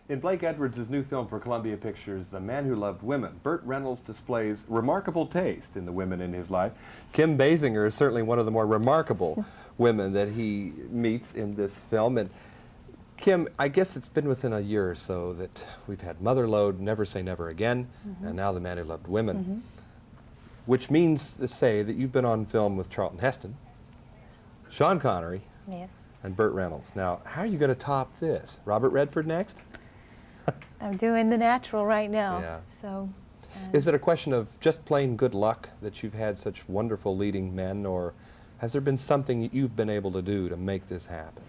In Blake Edwards' new film for Columbia Pictures, The Man Who Loved Women, Burt Reynolds displays remarkable taste in the women in his life. Kim Basinger is certainly one of the more remarkable women that he meets in this film. And Kim, I guess it's been within a year or so that we've had Motherlode, Never Say Never Again, and now The Man Who Loved Women, which means to say that you've been on film with Charlton Heston, Sean Connery, and Burt Reynolds. Now, how are you going to top this? Robert Redford next? I'm doing The Natural right now. Yeah. So, is it a question of just plain good luck that you've had such wonderful leading men, or has there been something you've been able to do to make this happen?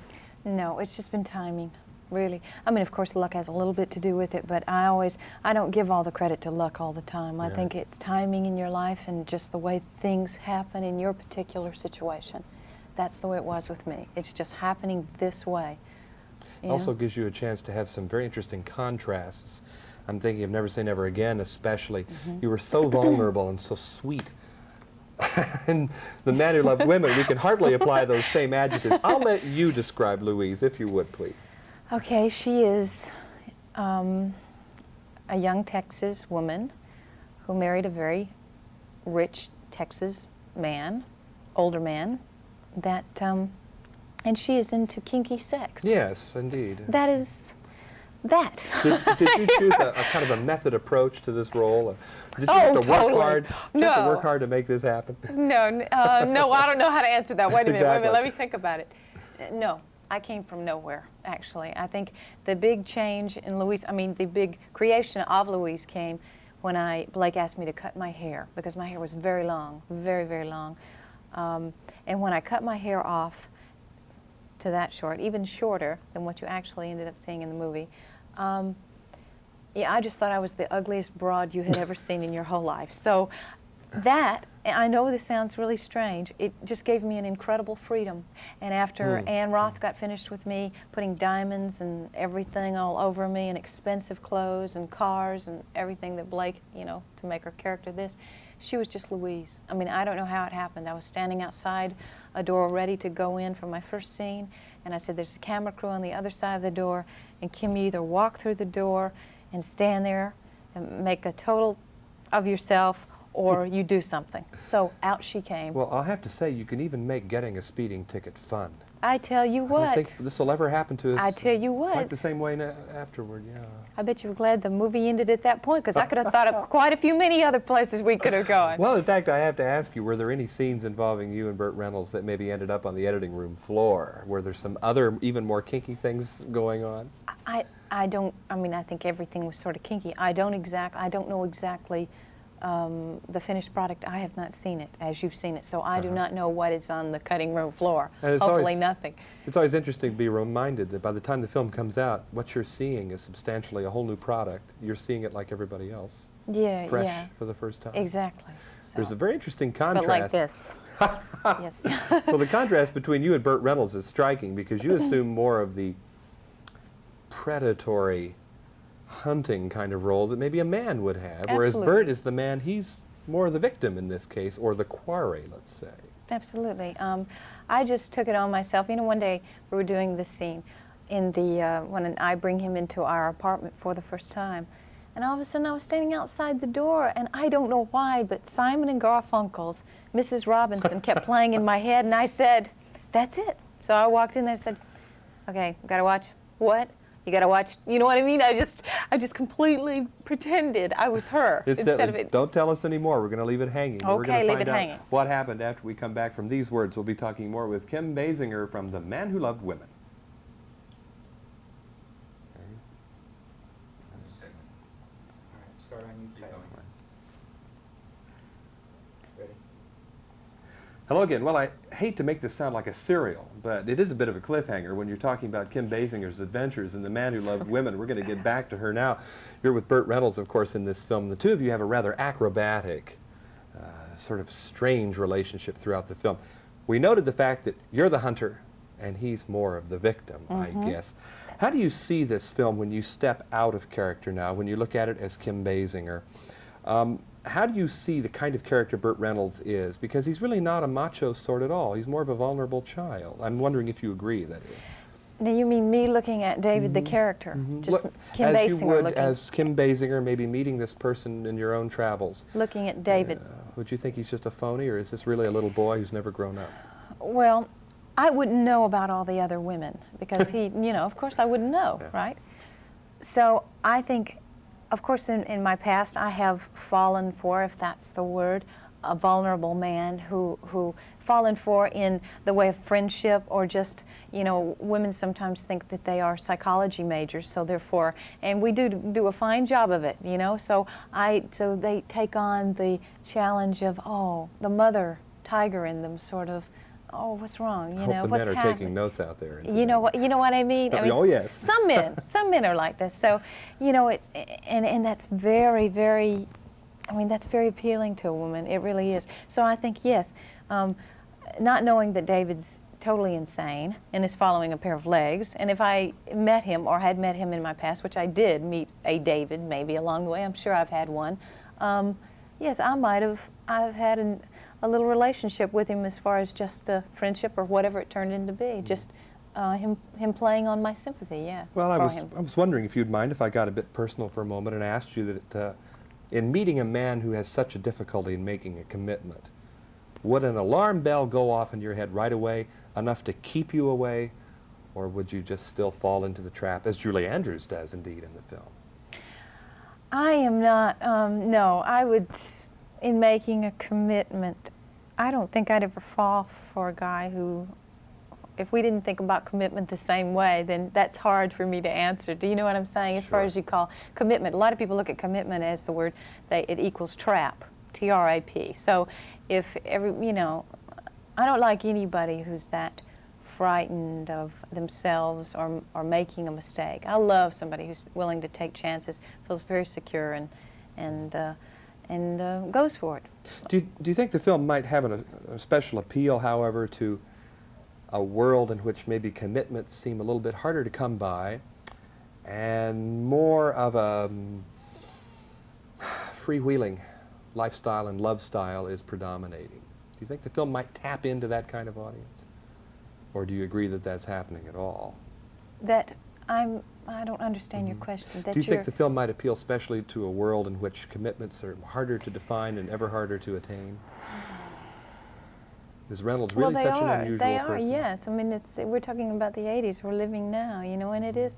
No, it's just been timing, really. I mean, of course, luck has a little bit to do with it, but I don't give all the credit to luck all the time. I think it's timing in your life and just the way things happen in your particular situation. That's the way it was with me. It's just happening this way. Also gives you a chance to have some very interesting contrasts. I'm thinking of Never Say Never Again, especially. You were so vulnerable and so sweet. And The Man Who Loved Women, we can hardly apply those same adjectives. I'll let you describe Louise, if you would, please. Okay, she is a young Texas woman who married a very rich Texas man, older man, that and she is into kinky sex. Yes, indeed. That is that. Did you choose a kind of a method approach to this role? Did you Oh, have to work totally. hard? Did you have to work hard to make this happen? No, no, I don't know how to answer that. Wait a minute, Exactly. let me think about it. No, I came from nowhere, actually. I think the big change in Louise, I mean, the big creation of Louise came when Blake asked me to cut my hair, because my hair was very long, very, very long. And when I cut my hair off to that short, even shorter than what you actually ended up seeing in the movie, yeah, I just thought I was the ugliest broad you had ever seen in your whole life. So that, I know this sounds really strange, it just gave me an incredible freedom. And after Ann Roth got finished with me, putting diamonds and everything all over me, and expensive clothes and cars and everything that Blake, you know, to make her character this, she was just Louise. I mean, I don't know how it happened. I was standing outside a door ready to go in for my first scene, and I said, there's a camera crew on the other side of the door, and Kim, you either walk through the door and stand there and make a total of yourself, or you do something. So out she came. Well, I'll have to say, you can even make getting a speeding ticket fun. I tell you what. I don't think this will ever happen to us. I tell you what. Quite the same way afterward, yeah. I bet you're glad the movie ended at that point, because I could have thought of quite a few many other places we could have gone. Well, in fact, I have to ask you, were there any scenes involving you and Burt Reynolds that maybe ended up on the editing room floor? Were there some other, even more kinky things going on? I don't, I mean, I think everything was sort of kinky. I don't know exactly the finished product. I have not seen it as you've seen it, so I do not know what is on the cutting room floor. Hopefully nothing. It's always interesting to be reminded that by the time the film comes out, what you're seeing is substantially a whole new product. You're seeing it like everybody else. Yeah, fresh for the first time. Exactly. So. There's a very interesting contrast. But like this. Yes. Well, the contrast between you and Burt Reynolds is striking, because you assume more of the predatory hunting kind of role that maybe a man would have, whereas Burt is the man, he's more the victim in this case, or the quarry, let's say. Absolutely. I just took it on myself. You know, one day we were doing this scene in the, when I bring him into our apartment for the first time, and all of a sudden I was standing outside the door, and I don't know why, but Simon and Garfunkel's Mrs. Robinson kept playing in my head, and I said, that's it. So I walked in there and said, okay, gotta watch what? You gotta watch, you know what I mean? I just completely pretended I was her instead of it. Don't tell us anymore. We're gonna leave it hanging. Okay, We're gonna leave find it out hanging. what happened after we come back from these words. We'll be talking more with Kim Basinger from The Man Who Loved Women. Start on you. Ready? Hello again. Well, I hate to make this sound like a serial, but it is a bit of a cliffhanger when you're talking about Kim Basinger's adventures and The Man Who Loved Women. We're going to get back to her now. You're with Burt Reynolds, of course, in this film. The two of you have a rather acrobatic, sort of strange relationship throughout the film. We noted the fact that you're the hunter and he's more of the victim, I guess. How do you see this film when you step out of character now, when you look at it as Kim Basinger? How do you see the kind of character Burt Reynolds is? Because he's really not a macho sort at all. He's more of a vulnerable child. I'm wondering if you agree, that is. Now you mean me looking at David the character, just Kim as you Basinger would looking, as Kim Basinger, maybe meeting this person in your own travels. looking at David. Would you think he's just a phony, or is this really a little boy who's never grown up? Well, I wouldn't know about all the other women because he, of course I wouldn't know, Yeah. right? So I think, of course, in my past I have fallen for, if that's the word, a vulnerable man who fallen for in the way of friendship, or just, women sometimes think that they are psychology majors, so therefore, and we do a fine job of it, so they take on the challenge of, oh, the mother tiger in them, sort of, oh, what's wrong? I hope the what's men are happening? taking notes out there. You know what I mean? Oh, yes. Some men are like this. So, and that's very, very, that's very appealing to a woman. It really is. So I think, yes, not knowing that David's totally insane and is following a pair of legs, and if I met him or had met him in my past, which I did meet a David maybe along the way, I'm sure I've had one, yes, I've had a little relationship with him as far as just a friendship or whatever it turned into be, just him playing on my sympathy, yeah. Well, I him. was wondering if you'd mind if I got a bit personal for a moment and asked you that in meeting a man who has such a difficulty in making a commitment, would an alarm bell go off in your head right away, enough to keep you away, or would you just still fall into the trap, as Julie Andrews does indeed in the film? I am not, no, I would, in making a commitment, I don't think I'd ever fall for a guy who, if we didn't think about commitment the same way, then that's hard for me to answer. Do you know what I'm saying? As far Sure. as you call commitment, a lot of people look at commitment as the word, it equals trap, T-R-A-P. So if I don't like anybody who's that frightened of themselves or making a mistake. I love somebody who's willing to take chances, feels very secure, and goes for it. Do you think the film might have a special appeal, however, to a world in which maybe commitments seem a little bit harder to come by and more of a freewheeling lifestyle and love style is predominating? Do you think the film might tap into that kind of audience? Or do you agree that that's happening at all? I don't understand your question. Do you think the film might appeal especially to a world in which commitments are harder to define and ever harder to attain? Is Reynolds really such an unusual They person? are, yes. We're talking about the 80s. We're living now, and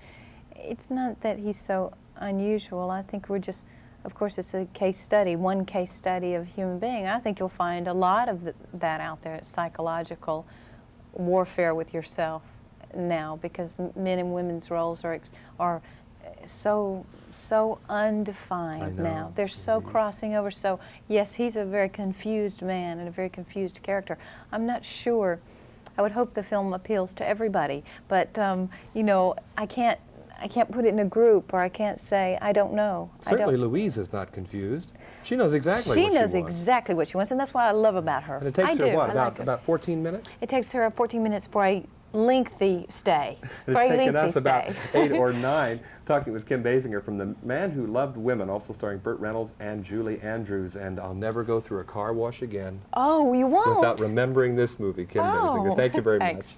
it's not that he's so unusual. I think we're just, of course, it's a case study, one case study of human being. I think you'll find a lot of that out there, psychological warfare with yourself now, because men and women's roles are so undefined now. They're so crossing over. So yes, he's a very confused man and a very confused character. I'm not sure. I would hope the film appeals to everybody, but I can't put it in a group, or I can't say I don't know. Certainly Louise is not confused. She knows exactly what she wants. She knows exactly what she wants, and that's what I love about her. And it takes her, what, like about 14 minutes? It takes her 14 minutes for a lengthy stay. It's taken us about 8 or 9 talking with Kim Basinger from The Man Who Loved Women, also starring Burt Reynolds and Julie Andrews. And I'll never go through a car wash again Oh, you won't? without remembering this movie, Kim Basinger. Thank you very thanks. much.